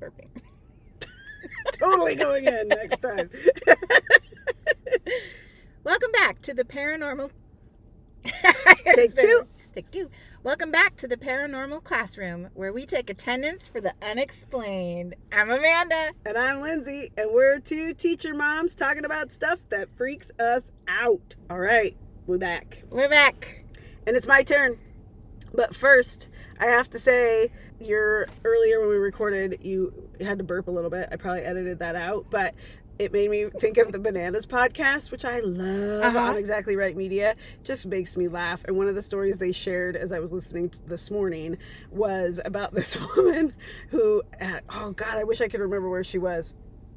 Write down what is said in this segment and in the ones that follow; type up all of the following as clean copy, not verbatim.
burping. Totally going in next time. Welcome back to the Paranormal... Take two. Take two. Welcome back to the Paranormal Classroom, where we take attendance for the unexplained. I'm Amanda. And I'm Lindsay, and we're two teacher moms talking about stuff that freaks us out. All right, we're back. We're back. And it's my turn. But first, I have to say, earlier when we recorded, you had to burp a little bit. I probably edited that out, but it made me think of the Bananas podcast, which I love on Exactly Right Media. Just makes me laugh. And one of the stories they shared as I was listening to this morning was about this woman who, oh God, I wish I could remember where she was.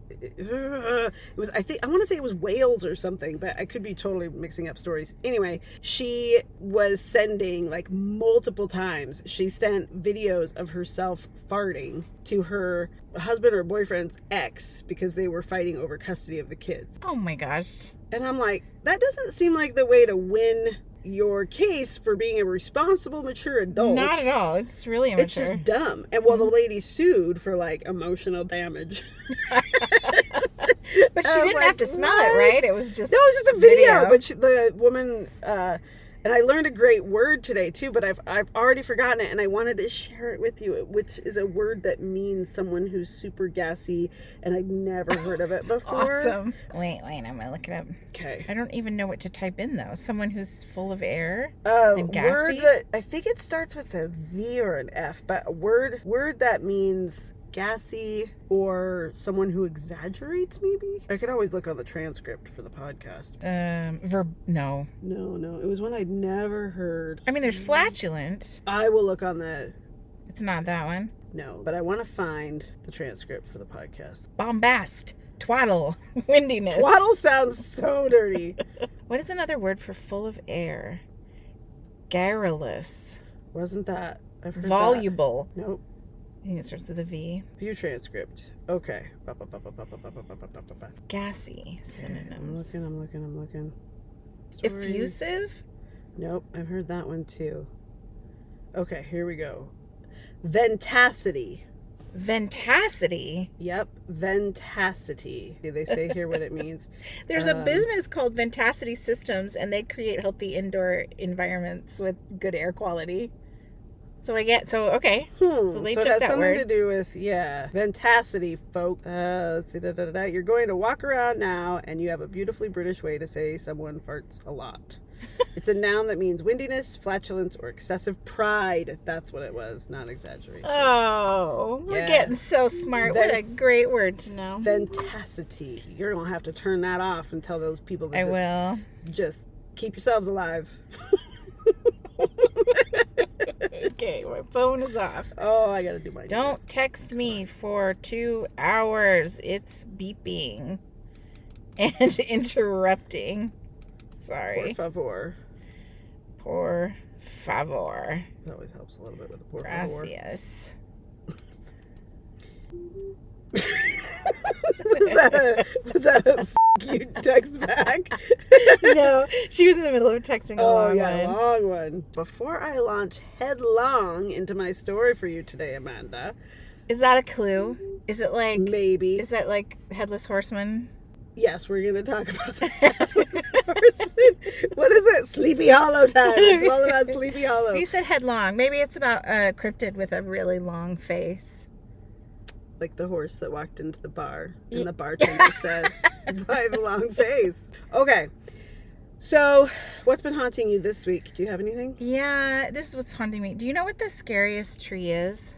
It was, I want to say it was Wales or something, but I could be totally mixing up stories. Anyway, she was sending, like, multiple times, she sent videos of herself farting to her husband or boyfriend's ex because they were fighting over custody of the kids. Oh my gosh. And I'm like, that doesn't seem like the way to win your case for being a responsible, mature adult. Not at all. It's really immature. It's just dumb. And the lady sued for, like, emotional damage. But she didn't have to smell it, right? It was just... No, it was just a video. But the woman, and I learned a great word today too, but I've already forgotten it, and I wanted to share it with you, which is a word that means someone who's super gassy, and I'd never heard of it before. Awesome. Wait, I'm gonna look it up. Okay. I don't even know what to type in though. Someone who's full of air and gassy. Word that, I think it starts with a V or an F, but a word that means gassy or someone who exaggerates, maybe. I could always look on the transcript for the podcast. No. No, it was one I'd never heard. I mean, there's flatulent. I will look on the... It's not that one. No, but I want to find the transcript for the podcast. Bombast, twaddle, windiness. Twaddle sounds so dirty. What is another word for full of air? Garrulous. Wasn't that? I've heard voluble. That. Nope. I think it starts with a V. View transcript. Okay. Gassy synonyms. I'm looking. Story. Effusive? Nope, I've heard that one too. Okay, here we go. Ventacity. Ventacity? Yep, ventacity. They say here what it means. There's a business called Ventacity Systems, and they create healthy indoor environments with good air quality. Okay. So they took that word. So it has something to do with, ventacity, folk. Let's see, You're going to walk around now, and you have a beautifully British way to say someone farts a lot. It's a noun that means windiness, flatulence, or excessive pride. That's what it was, not exaggeration. Oh, we're getting so smart. What a great word to know. Ventacity. You're going to have to turn that off and tell those people that will. Just keep yourselves alive. Okay, my phone is off. Oh, I gotta do my... Don't text me for 2 hours. It's beeping and interrupting. Sorry. Por favor. Por favor. It always helps a little bit with the por favor. Gracias. Was that a you text back? No, she was in the middle of texting a long one. Long one. Before I launch headlong into my story for you today, Amanda. Is that a clue? Is it like... Maybe. Is that like Headless Horseman? Yes, we're going to talk about the Headless Horseman. What is it? Sleepy Hollow time. It's all about Sleepy Hollow. You said headlong. Maybe it's about a cryptid with a really long face. Like the horse that walked into the bar and the bartender said, by the long face. Okay. So, what's been haunting you this week? Do you have anything? Yeah, this is what's haunting me. Do you know what the scariest tree is?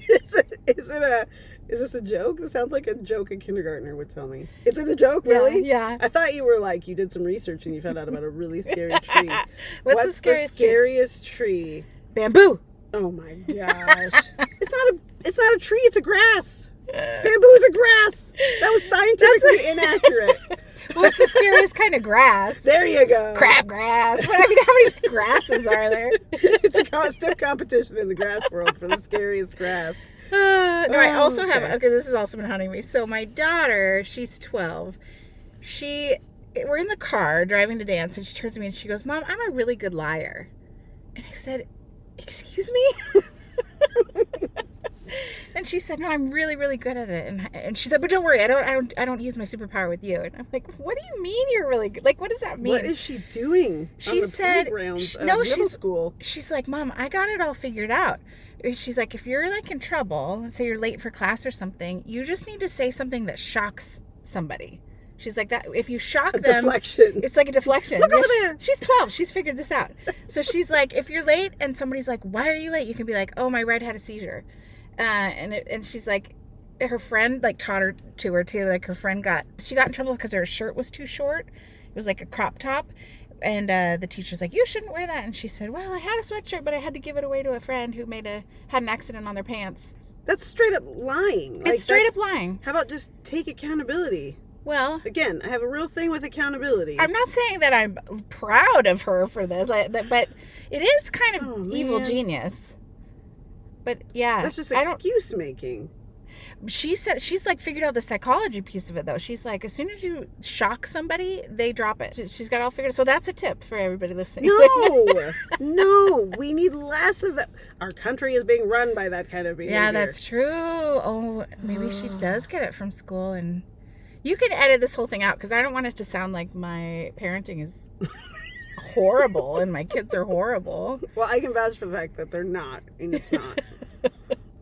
Is this a joke? It sounds like a joke a kindergartner would tell me. Is it a joke, really? Yeah. I thought you were like, you did some research and you found out about a really scary tree. What's the scariest tree? Bamboo. Oh my gosh. It's not a tree, it's a grass. Bamboo is a grass. That was scientifically inaccurate. What's the scariest kind of grass? There you go. Crabgrass. How many grasses are there? It's a stiff competition in the grass world for the scariest grass. I also have, this has also been haunting me. So my daughter, she's 12. We're in the car driving to dance, and she turns to me and she goes, "Mom, I'm a really good liar." And I said, "Excuse me?" And she said, no, I'm really, really good at it. And she said, but don't worry, I don't use my superpower with you. And I'm like, what do you mean you're really good? Like, what does that mean? What is she doing? She said, middle school. She's like, Mom, I got it all figured out. She's like, if you're like in trouble, let's say you're late for class or something, you just need to say something that shocks somebody. She's like, that if you shock them, deflection. It's like a deflection. Look over there. She's 12. She's figured this out. So she's like, if you're late and somebody's like, why are you late? You can be like, oh, my ride had a seizure. And she's like, her friend like taught her to her too. Like her friend she got in trouble because her shirt was too short. It was like a crop top. And the teacher's like, you shouldn't wear that. And she said, well, I had a sweatshirt, but I had to give it away to a friend who had an accident on their pants. That's straight up lying. It's straight up lying. How about just take accountability? Well, again, I have a real thing with accountability. I'm not saying that I'm proud of her for this, but it is kind of evil genius. But yeah, that's just excuse making. She said she's like figured out the psychology piece of it though. She's like, as soon as you shock somebody, they drop it. She's got it all figured out. So that's a tip for everybody listening. No, we need less of that. Our country is being run by that kind of behavior. Yeah, that's true. Oh, maybe she does get it from school. And you can edit this whole thing out because I don't want it to sound like my parenting is horrible and my kids are horrible. Well, I can vouch for the fact that they're not, and it's not.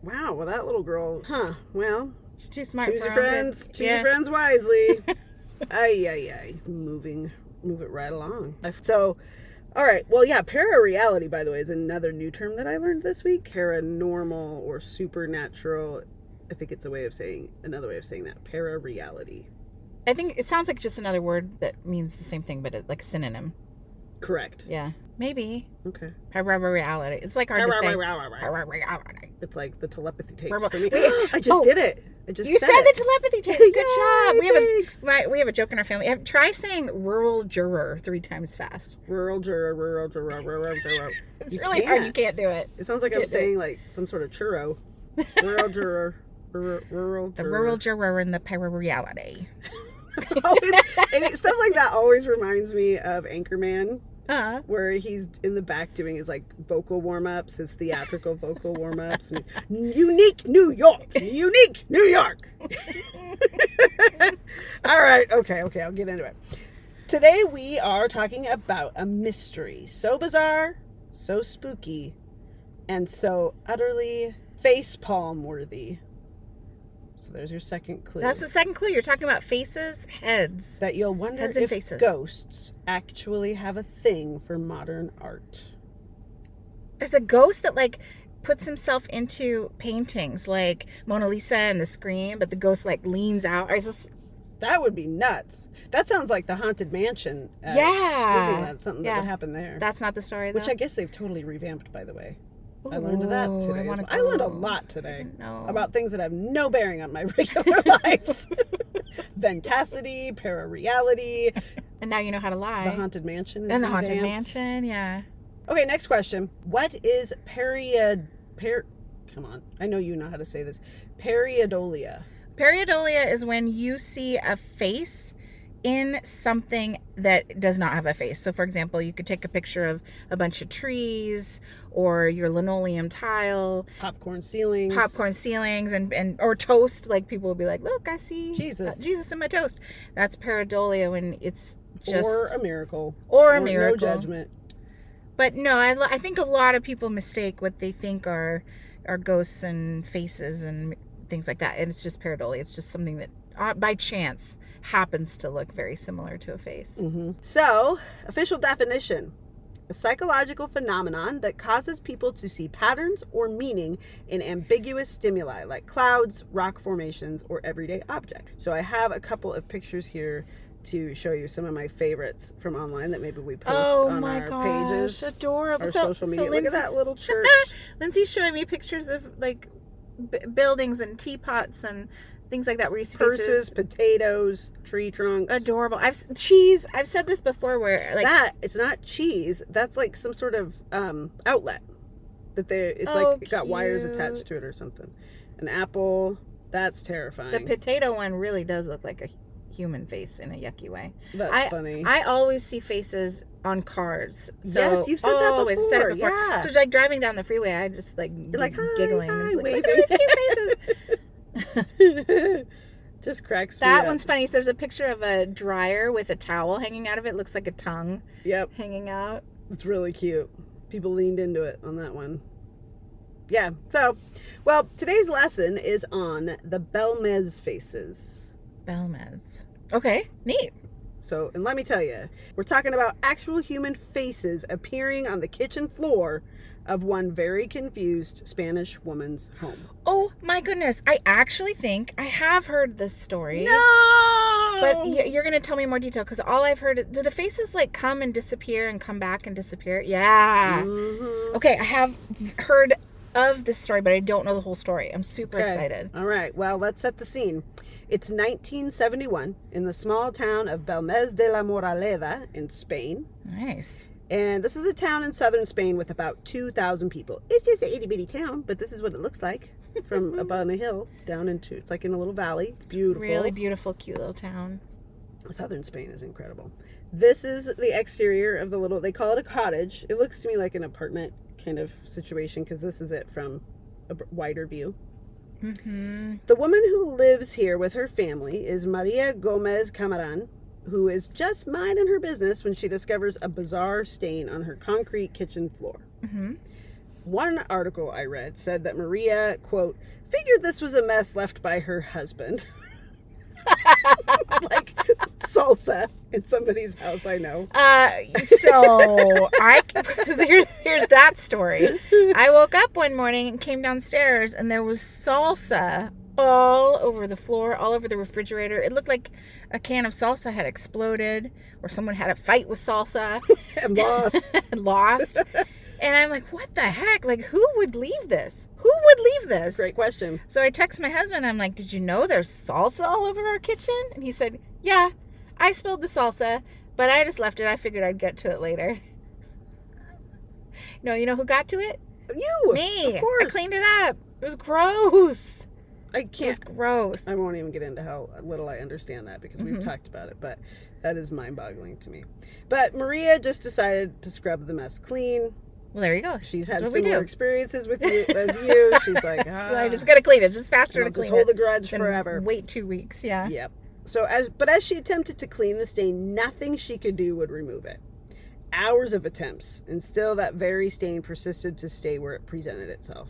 Wow, well, that little girl, well, she's too smart. Choose your friends. Choose your friends wisely. Ay. Move it right along. So, all right. Well, yeah, parareality, by the way, is another new term that I learned this week. Paranormal or supernatural. I think it's another way of saying that. Parareality. I think it sounds like just another word that means the same thing, but like a synonym. Correct. Yeah. Maybe. Okay. Parareality. It's like hard to say. Parareality. It's like the telepathy tapes for me. I just did it. You said the telepathy tapes. Good job. We have a joke in our family. Try saying rural juror 3 times fast. Rural juror. It's really hard. You can't do it. It sounds like I'm saying like some sort of churro. Rural juror. The rural juror in the parareality. And stuff like that always reminds me of Anchorman. Where he's in the back doing his like vocal warm-ups, his theatrical vocal warm-ups, and he's unique New York. All right, okay, I'll get into it. Today we are talking about a mystery so bizarre, so spooky, and so utterly facepalm worthy. So there's your second clue. That's the second clue. You're talking about faces, heads. That you'll wonder if ghosts actually have a thing for modern art. There's a ghost that like puts himself into paintings like Mona Lisa and the Scream, but the ghost like leans out. That would be nuts. That sounds like the Haunted Mansion. Disneyland, something that would happen there. That's not the story, though? Which I guess they've totally revamped, by the way. I learned that today. I learned a lot today about things that have no bearing on my regular life. Ventacity, parareality. And now you know how to lie. The Haunted Mansion. And the Haunted Mansion, yeah. Okay, next question. What is come on, I know you know how to say this. Pareidolia. Pareidolia is when you see a face in something that does not have a face. So for example, you could take a picture of a bunch of trees or your linoleum tile, popcorn ceilings and or toast. Like people will be like, look, I see Jesus in my toast. That's pareidolia when it's just or a miracle. No judgment. But no, I think a lot of people mistake what they think are ghosts and faces and things like that, and it's just pareidolia. It's just something that by chance happens to look very similar to a face. Mm-hmm. So, official definition: a psychological phenomenon that causes people to see patterns or meaning in ambiguous stimuli like clouds, rock formations, or everyday objects. So I have a couple of pictures here to show you some of my favorites from online that maybe we post on our pages. Adorable. Our social media. Look at that little church. Lindsay's showing me pictures of like buildings and teapots and things like that where you see purses, potatoes, tree trunks. Adorable. I've said this before where like that it's not cheese. That's like some sort of outlet that it got wires attached to it or something. An apple. That's terrifying. The potato one really does look like a human face in a yucky way. That's funny. I always see faces on cars. So yes, you've said that before. Yeah. So like driving down the freeway, I just like you're like giggling. hi, and waving. Like, look at these cute faces. Just cracks me That up. one's funny. So there's a picture of a dryer with a towel hanging out of it. Looks like a tongue Yep. hanging out. It's really cute. People leaned into it on that one. Yeah. So, well, today's lesson is on the Bélmez Faces. Belmez. Okay, neat. So, and let me tell you, we're talking about actual human faces appearing on the kitchen floor of one very confused Spanish woman's home. Oh my goodness. I actually think I have heard this story. No! But you're going to tell me more detail because all I've heard, do the faces like come and disappear and come back and disappear? Yeah. Mm-hmm. Okay, I have heard of this story, but I don't know the whole story. I'm super excited. All right. Well, let's set the scene. It's 1971 in the small town of Bélmez de la Moraleda in Spain. Nice. And this is a town in southern Spain with about 2,000 people. It's just a itty bitty town, but this is what it looks like from up on a hill down into, it's like in a little valley. It's beautiful. Really beautiful, cute little town. Southern Spain is incredible. This is the exterior of the little, they call it a cottage. It looks to me like an apartment kind of situation because this is it from a wider view. Mm-hmm. The woman who lives here with her family is Maria Gomez Camaran, who is just minding her business when she discovers a bizarre stain on her concrete kitchen floor. Mm-hmm. One article I read said that Maria, quote, figured this was a mess left by her husband. Like salsa in somebody's house, I know. Here's that story. I woke up one morning and came downstairs and there was salsa all over the floor, all over the refrigerator. It looked like a can of salsa had exploded or someone had a fight with salsa And lost. And I'm like, what the heck? Like, who would leave this? Who would leave this? Great question. So I text my husband. I'm like, did you know there's salsa all over our kitchen? And he said, yeah, I spilled the salsa, but I just left it. I figured I'd get to it later. No, you know who got to it? You. Me. Of course. I cleaned it up. It was gross. I can't. It was gross. I won't even get into how little I understand that because we've talked about it, but that is mind-boggling to me. But Maria just decided to scrub the mess clean. Well, there you go. She's That's had what we similar do. experiences with you as you. She's like, I just gotta clean it. It's faster I'll to clean just hold it the grudge than forever. Wait 2 weeks. Yeah. Yep. So as she attempted to clean the stain, nothing she could do would remove it. Hours of attempts, and still that very stain persisted to stay where it presented itself.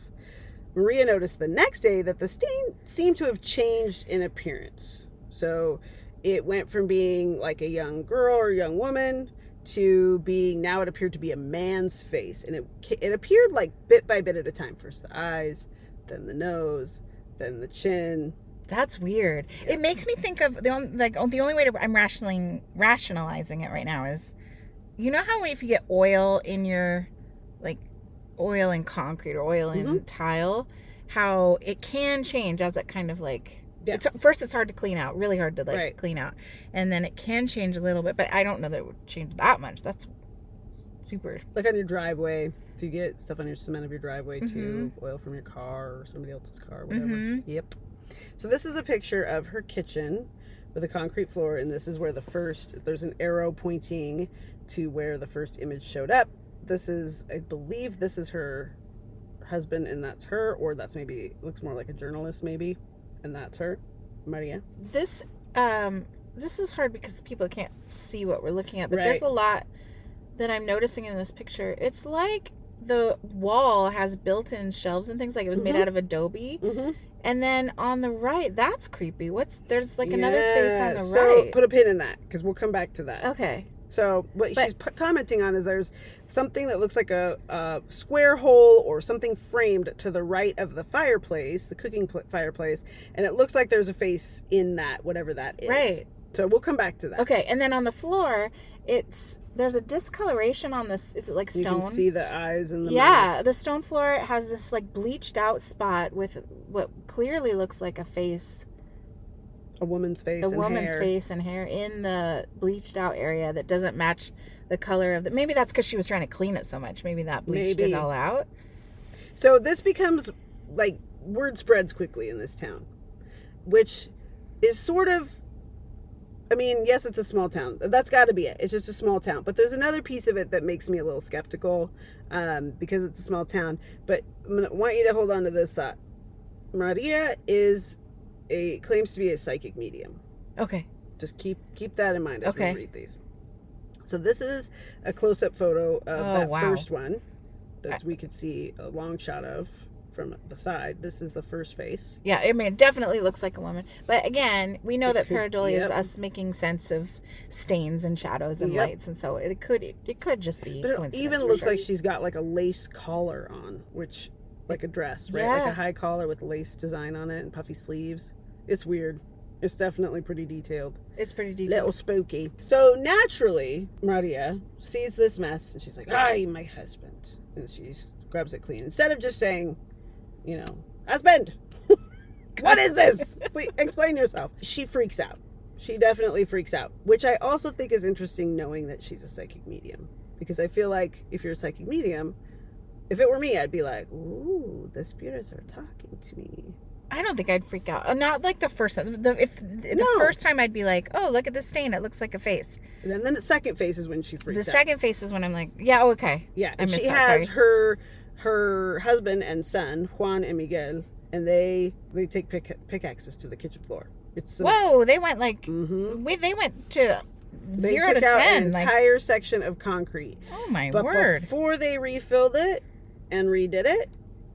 Maria noticed the next day that the stain seemed to have changed in appearance. So it went from being like a young girl or young woman to being, now it appeared to be a man's face. And it appeared like bit by bit at a time. First the eyes, then the nose, then the chin. That's weird. Yeah. It makes me think of the only way I'm rationalizing it right now is, you know how if you get oil in your, like oil in concrete or oil in tile, how it can change as it kind of like, first it's hard to clean out, really hard to clean out, and then it can change a little bit, but I don't know that it would change that much. That's super. Like on your driveway, if you get stuff on your cement of your driveway too, oil from your car or somebody else's car, whatever. Yep. So this is a picture of her kitchen with a concrete floor, and this is where there's an arrow pointing to where the first image showed up. This is, I believe this is her husband and that's her, or that's maybe, looks more like a journalist maybe, and that's her, Maria. This is hard because people can't see what we're looking at, but there's a lot that I'm noticing in this picture. It's like the wall has built-in shelves and things, like it was made out of adobe. And then on the right, that's creepy. There's like another face on the right. So put a pin in that because we'll come back to that. Okay. So what she's commenting on is there's something that looks like a square hole or something framed to the right of the fireplace, the cooking fireplace, and it looks like there's a face in that, whatever that is. Right. So we'll come back to that. Okay, and then on the floor, there's a discoloration on this. Is it like stone? You can see the eyes and the mouth. The stone floor has this like bleached out spot with what clearly looks like a face. A woman's face and hair in the bleached out area that doesn't match the color of the. Maybe that's because she was trying to clean it so much. Maybe that bleached it all out. So this becomes like word spreads quickly in this town, which is sort of. I mean, yes, it's a small town. That's got to be it. It's just a small town. But there's another piece of it that makes me a little skeptical because it's a small town. But I want you to hold on to this thought. Maria is claims to be a psychic medium. Okay. Just keep that in mind as Okay. we read these. So this is a close-up photo of that wow. first one that we could see a long shot of from the side. This is the first face. Yeah, I mean, it definitely looks like a woman. But again, we know that pareidolia is yep. us making sense of stains and shadows and Yep. lights, and so it could just be But it coincidence. even for looks sure. like she's got like a lace collar on, which like a dress, right? Like Yeah. a high collar with lace design on it and puffy sleeves. It's weird. It's definitely pretty detailed. It's pretty detailed. Little spooky. So naturally, Maria sees this mess and she's like, "Ay, my husband," and she grabs it clean instead of just saying, you know, "Husband, what is this? Please explain yourself." She freaks out. She definitely freaks out, which I also think is interesting, knowing that she's a psychic medium, because I feel like if you're a psychic medium, if it were me, I'd be like, "Ooh, the spirits are talking to me." I don't think I'd freak out. Not like the first time. The first time I'd be like, "Oh, look at this stain. It looks like a face." And then the second face is when she freaks out. The second face is when I'm like, "Yeah, okay." Yeah, and I missed she that, has her husband and son, Juan and Miguel, and they take pickaxes to the kitchen floor. It's Whoa, they went like Mm-hmm. they went to They 0 took to out 10. an Like, entire section of concrete. oh my But word! before they refilled it and redid it,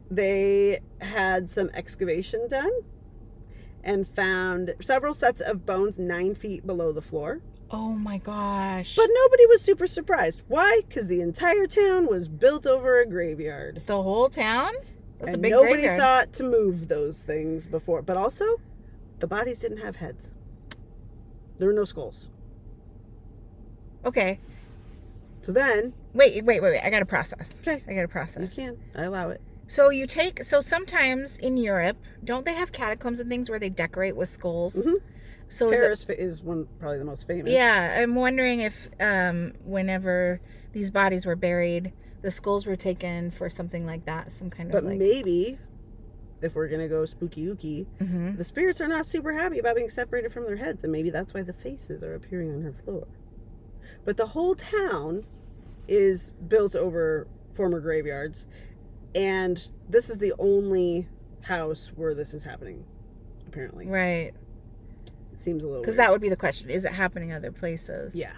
they had some excavation done and found several sets of bones 9 feet below the floor. Oh my gosh! But nobody was super surprised. Why? Because the entire town was built over a graveyard. the whole town? That's a And big nobody graveyard. thought to move those things before. But also, the bodies didn't have heads. There were no skulls. Okay. So then, Wait. I gotta process. okay, I gotta process. you can. I allow it. So sometimes in Europe, don't they have catacombs and things where they decorate with skulls? Mhm. So Paris is probably the most famous. yeah, I'm wondering if whenever these bodies were buried, the skulls were taken for something like that, some kind But of like. maybe, if we're going to go spooky-ooky, Mhm. the spirits are not super happy about being separated from their heads, and maybe that's why the faces are appearing on her floor. But the whole town is built over former graveyards, and this is the only house where this is happening, apparently. Right. It seems a little Because weird. that would be the question: is it happening other places? Yeah.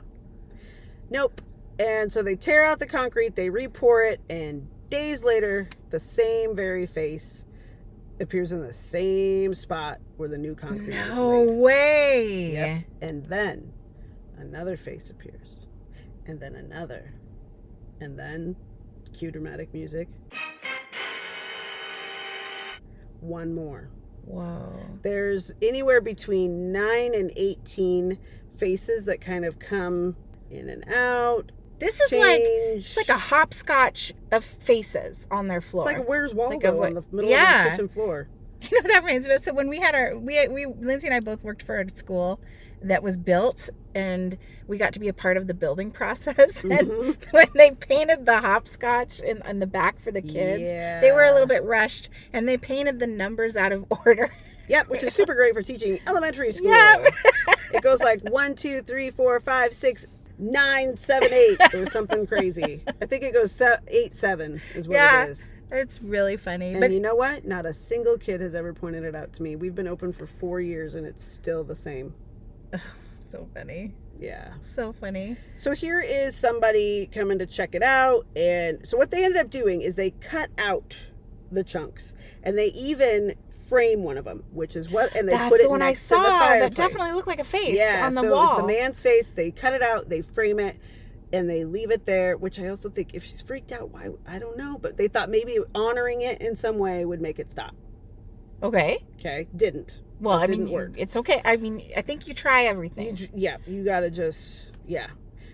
Nope. And so they tear out the concrete, they re-pour it, and days later, the same very face appears in the same spot where the new concrete was No laid. way. Yep. And then another face appears. And then another. And then, cue dramatic music, one more. Whoa. There's anywhere between 9 and 18 faces that kind of come in and out. This is Change. it's like a hopscotch of faces on their floor. It's like a Where's Waldo Like a on the middle yeah. of the kitchen floor. You know what that reminds me of? So when we had we Lindsay and I both worked for a school that was built, and we got to be a part of the building process. And Mhm. when they painted the hopscotch in the back for the kids, they were a little bit rushed, and they painted the numbers out of order. Yep, which is super great for teaching elementary school. Yep. It goes like 1, 2, 3, 4, 5, 6, 9, 7, 8, or something crazy. I think it goes 8, 7 is what Yeah. it is. It's really funny. And But you know what? Not a single kid has ever pointed it out to me. We've been open for 4 years and it's still the same. so funny. Yeah. So funny. So here is somebody coming to check it out. And so what they ended up doing is they cut out the chunks. And they even frame one of them, which is what, and they That's put it the one I next to the saw. fireplace. That definitely looked like a face on the so wall. the man's face, they cut it out, they frame it, and they leave it there, which I also think if she's freaked out, why, I don't know, but they thought maybe honoring it in some way would make it stop. Okay. Okay, didn't. Well, It I didn't mean, work. it's okay. I mean, I think you try everything. You gotta just,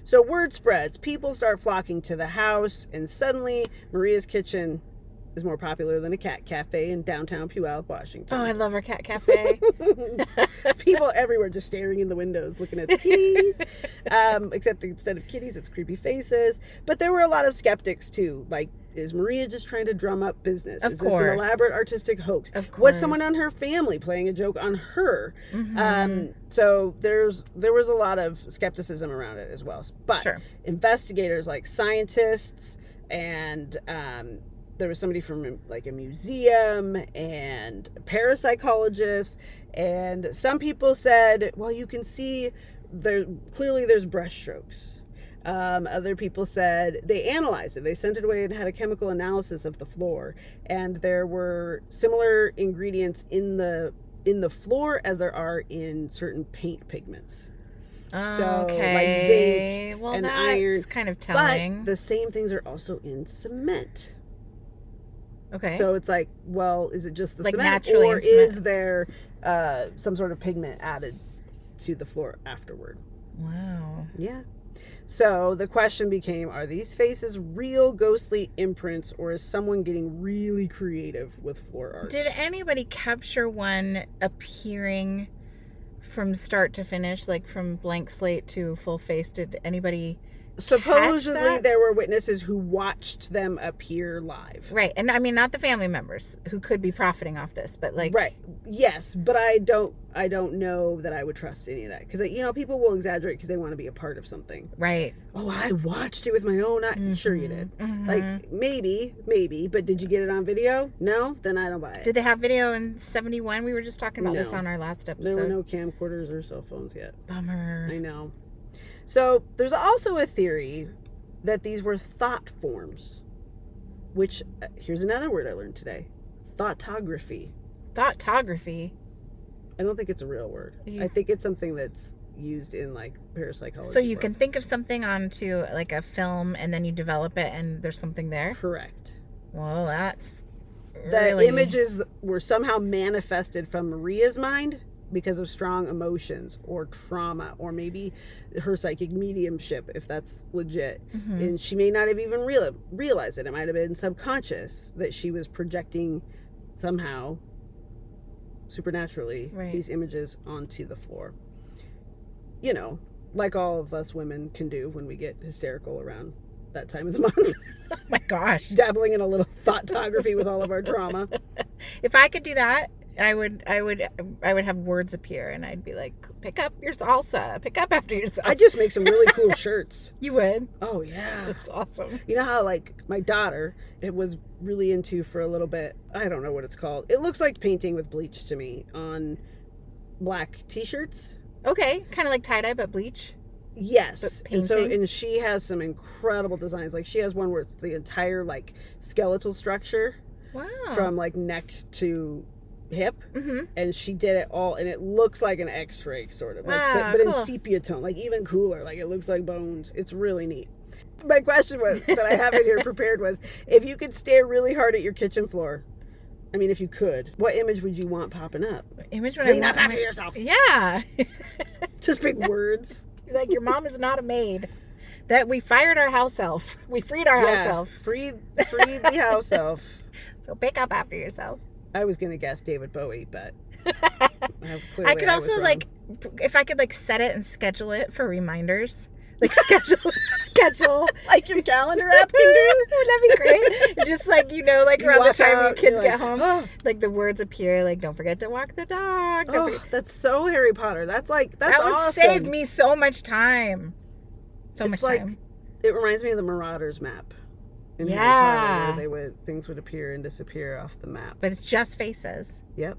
So word spreads, people start flocking to the house, and suddenly Maria's kitchen is more popular than a cat cafe in downtown Puyallup, Washington. Oh, I love our cat cafe. People everywhere just staring in the windows looking at the kitties. Except instead of kitties, it's creepy faces. But there were a lot of skeptics too. Like, is Maria just trying to drum up business? Of Is course. this an elaborate artistic hoax? Of course. Was someone on her family playing a joke on her? Mhm. So there was a lot of skepticism around it as well. But Sure. investigators like scientists and there was somebody from like a museum and a parapsychologist, and some people said, well, you can see there's brushstrokes. Other people said they analyzed it. They sent it away and had a chemical analysis of the floor, and there were similar ingredients in the floor as there are in certain paint pigments. So like zinc and iron. That's kind of telling. But the same things are also in cement. Okay. So it's like, well, is it just the like cement, or is there some sort of pigment added to the floor afterward? Wow. Yeah. So the question became, are these faces real ghostly imprints, or is someone getting really creative with floor art? Did anybody capture one appearing from start to finish, like from blank slate to full face? Did anybody Supposedly there were witnesses who watched them appear live. Right. And I mean, not the family members who could be profiting off this, but like... Right. Yes. But I don't know that I would trust any of that. Because, you know, people will exaggerate because they want to be a part of something. Right. Oh, I watched it with my own eyes. Mm-hmm. Sure you did. Mm-hmm. Like, maybe. But did you get it on video? No? Then I don't buy it. Did they have video in 71? We were just talking about this on our last episode. There were no camcorders or cell phones yet. Bummer. I know. So there's also a theory that these were thought forms, which, here's another word I learned today, thoughtography. Thoughtography? I don't think it's a real word. I think it's something that's used in like parapsychology. So you can think of something onto like a film and then you develop it and there's something there? Correct. Well, that's The images were somehow manifested from Maria's mind because of strong emotions or trauma, or maybe her psychic mediumship, if that's legit. Mm-hmm. And she may not have even realized it. It might have been subconscious that she was projecting somehow supernaturally these images onto the floor. You know, like all of us women can do when we get hysterical around that time of the month. Oh my gosh. Dabbling in a little thoughtography with all of our trauma. If I could do that, I would have words appear and I'd be like, pick up your salsa, pick up after yourself. I'd just make some really cool shirts. You would? Oh yeah. That's awesome. You know how like my daughter, it was really into for a little bit, I don't know what it's called. It looks like painting with bleach to me on black t-shirts. Okay. Kind of like tie-dye but bleach. Yes. But painting. And she has some incredible designs. Like she has one where it's the entire like skeletal structure. Wow. From like neck to hip, mm-hmm. and she did it all, and it looks like an X-ray sort of, like, but cool. In sepia tone, like even cooler, like it looks like bones. It's really neat. My question was that I have in here prepared was, if you could stare really hard at your kitchen floor, I mean, if you could, what image would you want popping up? Image would clean up after yourself. Yeah. Just big words. Like your mom is not a maid. That we fired our house elf. We freed our house elf. Freed the house elf. So pick up after yourself. I was gonna guess David Bowie, but I could also like, if I could like set it and schedule it for reminders, like schedule like your calendar app can do. Wouldn't that be great? Just like, you know, like around the time your kids get home, oh. Like the words appear, like don't forget to walk the dog. That's so Harry Potter. That's awesome. That would save me so much time. Much time. It reminds me of the Marauders map. In Harry Potter, where things would appear and disappear off the map. But it's just faces. Yep,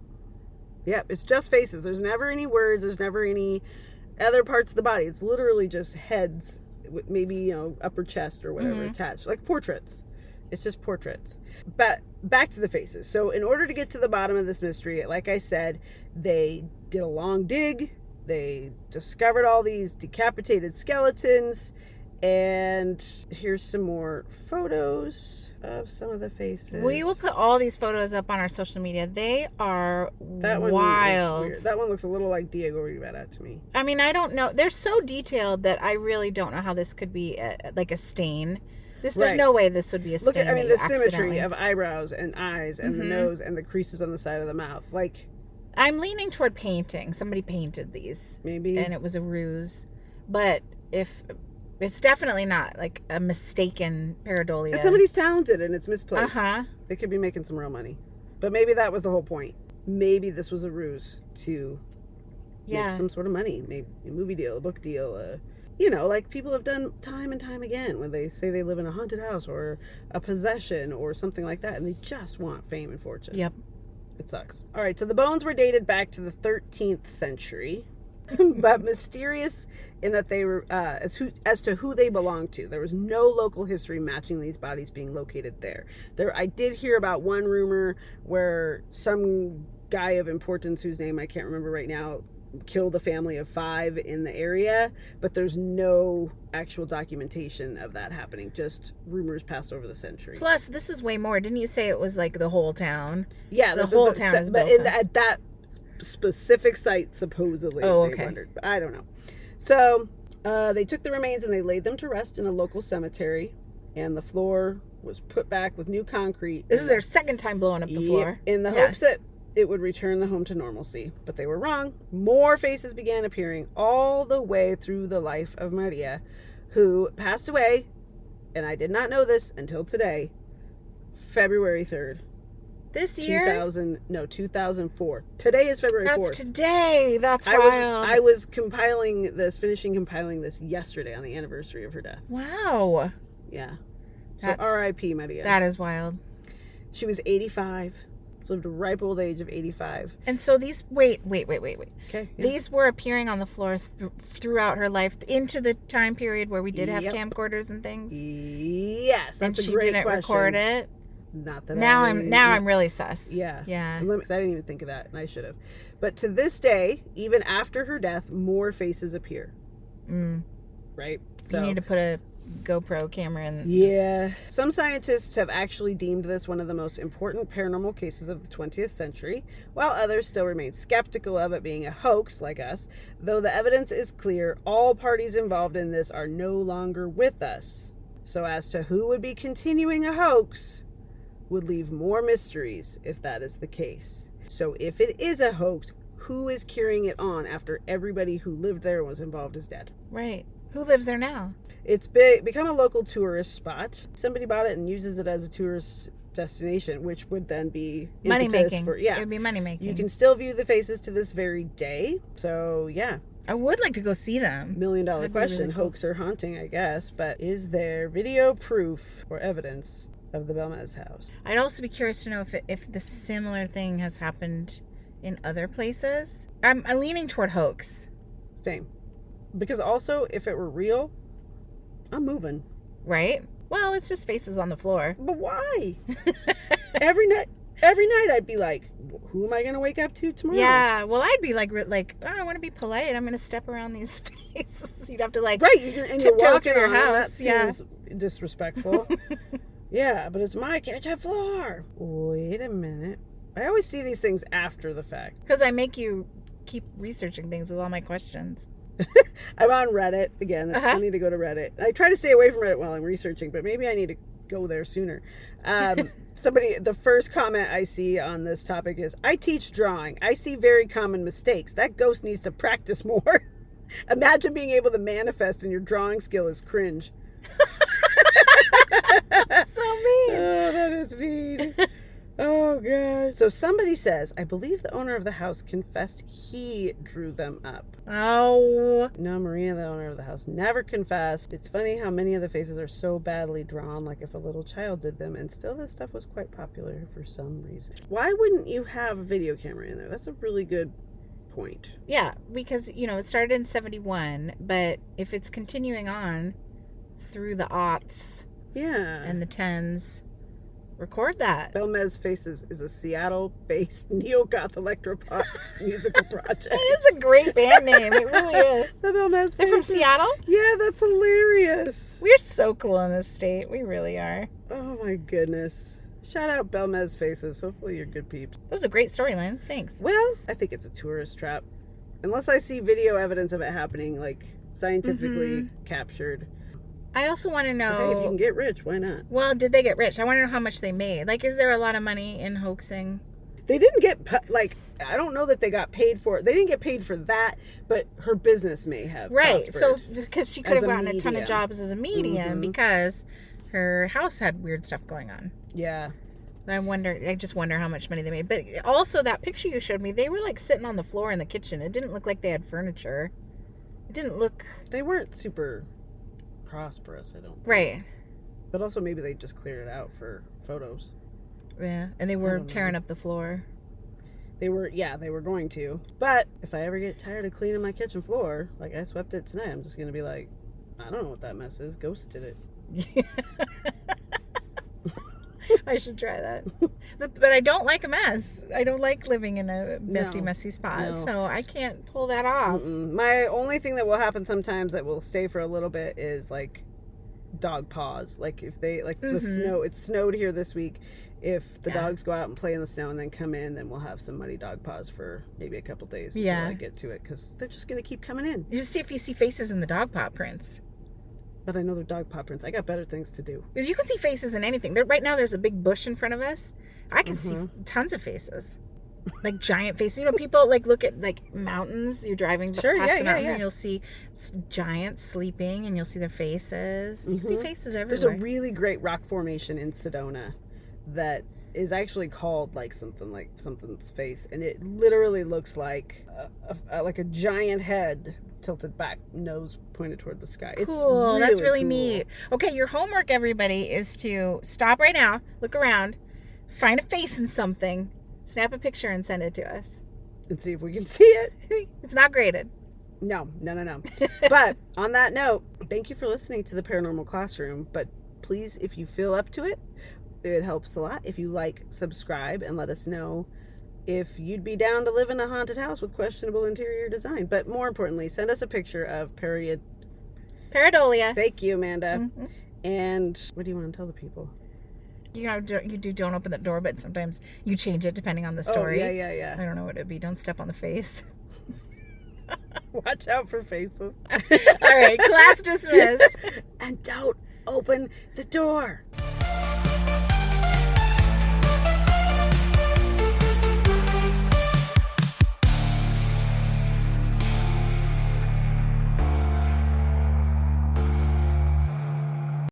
it's just faces. There's never any words. There's never any other parts of the body. It's literally just heads with maybe, you know, upper chest or whatever attached. Like portraits. It's just portraits. But back to the faces. So in order to get to the bottom of this mystery, like I said, they did a long dig. They discovered all these decapitated skeletons. And here's some more photos of some of the faces. We will put all these photos up on our social media. They are wild. Weird. That one looks a little like Diego Rivera to me. I mean, I don't know. They're so detailed that I really don't know how this could be like a stain. There's no way this would be a stain. Look at, the symmetry of eyebrows and eyes and the nose and the creases on the side of the mouth. Like, I'm leaning toward painting. Somebody painted these. Maybe. And it was a ruse. But it's definitely not like a mistaken pareidolia. And somebody's talented and it's misplaced. They could be making some real money. But maybe that was the whole point. Maybe this was a ruse to make some sort of money. Maybe a movie deal, a book deal, you know, like people have done time and time again when they say they live in a haunted house or a possession or something like that, and they just want fame and fortune. Yep. It sucks. All right, so the bones were dated back to the 13th century, but mysterious in that they were as to who they belonged to. There was no local history matching these bodies being located there. I did hear about one rumor where some guy of importance, whose name I can't remember right now, killed a family of 5 in the area, but there's no actual documentation of that happening, just rumors passed over the century. Plus, this is way more. Didn't you say it was like the whole town? Yeah, the whole town is but built at that specific site, supposedly, they wondered, but I don't know. So they took the remains and they laid them to rest in a local cemetery, and the floor was put back with new concrete. This is their second time blowing up the floor. In the hopes that it would return the home to normalcy, but they were wrong. More faces began appearing all the way through the life of Maria, who passed away, and I did not know this until today, February 3rd. This year? 2004. Today is February 4th. That's today. That's wild. I was finishing compiling this yesterday on the anniversary of her death. Wow. Yeah. So R.I.P. Maria. That is wild. She was 85. Lived a ripe old age of 85. And so these, wait. Okay. Yeah. These were appearing on the floor throughout her life into the time period where we did have camcorders and things. Yes, that's and a great question. And she didn't record it. Not that I'm really sus. Yeah. Yeah. I didn't even think of that, and I should have. But to this day, even after her death, more faces appear. Right. So you need to put a GoPro camera in. Yeah. Some scientists have actually deemed this one of the most important paranormal cases of the 20th century, while others still remain skeptical of it being a hoax, like us. Though the evidence is clear, all parties involved in this are no longer with us. So as to who would be continuing a hoax would leave more mysteries if that is the case. So if it is a hoax, who is carrying it on after everybody who lived there and was involved is dead? Right. Who lives there now? It's become a local tourist spot. Somebody bought it and uses it as a tourist destination, which would then be money making. Yeah, it would be money making. You can still view the faces to this very day. So yeah, I would like to go see them. $1 million question: really cool. Hoax or haunting, I guess. But is there video proof or evidence of the Belmez house? I'd also be curious to know if the similar thing has happened in other places. I'm leaning toward hoax. Same. Because also, if it were real, I'm moving. Right? Well, it's just faces on the floor. But why? Every night I'd be like, who am I going to wake up to tomorrow? Yeah, well, I'd be like, oh, I want to be polite. I'm going to step around these faces. You'd have to like, right, and you're walking your on house. That seems disrespectful. Yeah, but it's my kitchen floor. Wait a minute. I always see these things after the fact. Because I make you keep researching things with all my questions. I'm on Reddit. Again, it's funny to go to Reddit. I try to stay away from Reddit while I'm researching, but maybe I need to go there sooner. The first comment I see on this topic is, I teach drawing. I see very common mistakes. That ghost needs to practice more. Imagine being able to manifest and your drawing skill is cringe. So mean. Oh, that is mean. Oh, God. So somebody says, I believe the owner of the house confessed he drew them up. Oh. No, Maria, the owner of the house, never confessed. It's funny how many of the faces are so badly drawn, like if a little child did them, and still this stuff was quite popular for some reason. Why wouldn't you have a video camera in there? That's a really good point. Yeah, because, it started in 71, but if it's continuing on through the aughts and the tens... Record that. Bélmez Faces is a Seattle-based neo-goth electropop musical project. That is a great band name. It really is. The Bélmez Faces. They're from Seattle? Yeah, that's hilarious. We're so cool in this state. We really are. Oh my goodness. Shout out Bélmez Faces. Hopefully you're good peeps. That was a great story, Lance. Thanks. Well, I think it's a tourist trap. Unless I see video evidence of it happening, like scientifically captured. I also want to know... Hey, if you can get rich, why not? Well, did they get rich? I want to know how much they made. Like, is there a lot of money in hoaxing? They didn't get, I don't know that they got paid for it. They didn't get paid for that, but her business may have. Right. prospered So, because she could have gotten a ton of medium. jobs as a medium because her house had weird stuff going on. Yeah. I just wonder how much money they made. But also, that picture you showed me, they were like sitting on the floor in the kitchen. It didn't look like they had furniture. It didn't look They weren't super prosperous, I don't think. right. But also maybe they just cleared it out for photos. Yeah, and they were don't know. tearing up the floor. They were going to. But if I ever get tired of cleaning my kitchen floor, like I swept it tonight, I'm just going to be like, I don't know what that mess is. Ghost did it. I should try that. But I don't like a mess. I don't like living in a messy spot. No. So I can't pull that off. My only thing that will happen sometimes that will stay for a little bit is like dog paws. Like if they, like the snow, it snowed here this week. If the dogs go out and play in the snow and then come in, then we'll have some muddy dog paws for maybe a couple days until I get to it, because they're just going to keep coming in. You just see if you see faces in the dog paw prints. But I know they're dog paw prints. I got better things to do. Because you can see faces in anything. Right now there's a big bush in front of us. I can see tons of faces. Like giant faces. You know, people like look at like mountains. You're driving past the mountains and you'll see giants sleeping and you'll see their faces. You can see faces everywhere. There's a really great rock formation in Sedona that is actually called like something's face, and it literally looks like a giant head tilted back, nose pointed toward the sky. Cool. That's really cool. neat. Okay, your homework, everybody, is to stop right now, look around, find a face in something, snap a picture and send it to us. And see if we can see it. It's not graded. No. But on that note, thank you for listening to the Paranormal Classroom. But please, if you feel up to it, it helps a lot if you like, subscribe, and let us know if you'd be down to live in a haunted house with questionable interior design. But more importantly, send us a picture of Pareidolia. Thank you, Amanda. And what do you want to tell the people? You know, don't open the door, but sometimes you change it depending on the story. Oh, yeah. I don't know what it'd be. Don't step on the face. Watch out for faces. All right, class dismissed. And don't open the door.